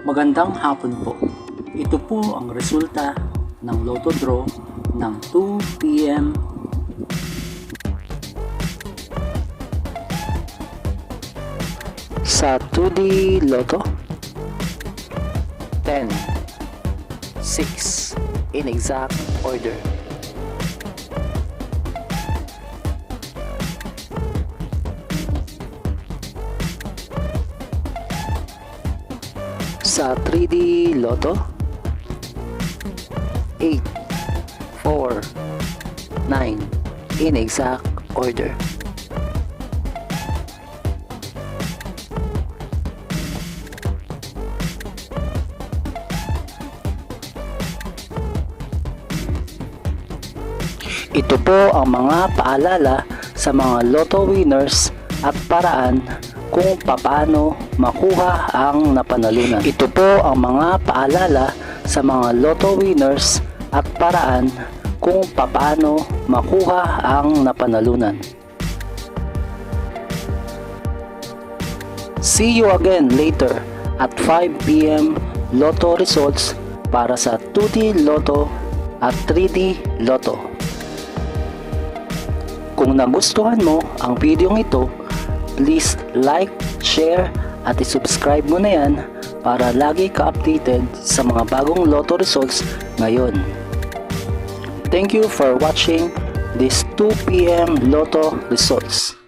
Magandang hapon po. Ito po ang resulta ng Lotto Draw ng 2 p.m. sa 2D Lotto. 10, 6 in exact order. Sa 3D Lotto, 8, 4, 9 in exact order. Ito po ang mga paalala sa mga Lotto winners at paraan kung paano makuha ang napanalunan. Ito po ang mga paalala sa mga Lotto winners at paraan kung paano makuha ang napanalunan. See you again later at 5 p.m. Lotto results para sa 2D Lotto at 3D Lotto. Kung nagustuhan mo ang video ito, please like, share at i-subscribe mo na yan para lagi ka updated sa mga bagong Lotto results ngayon. Thank you for watching this 2 p.m. Lotto results.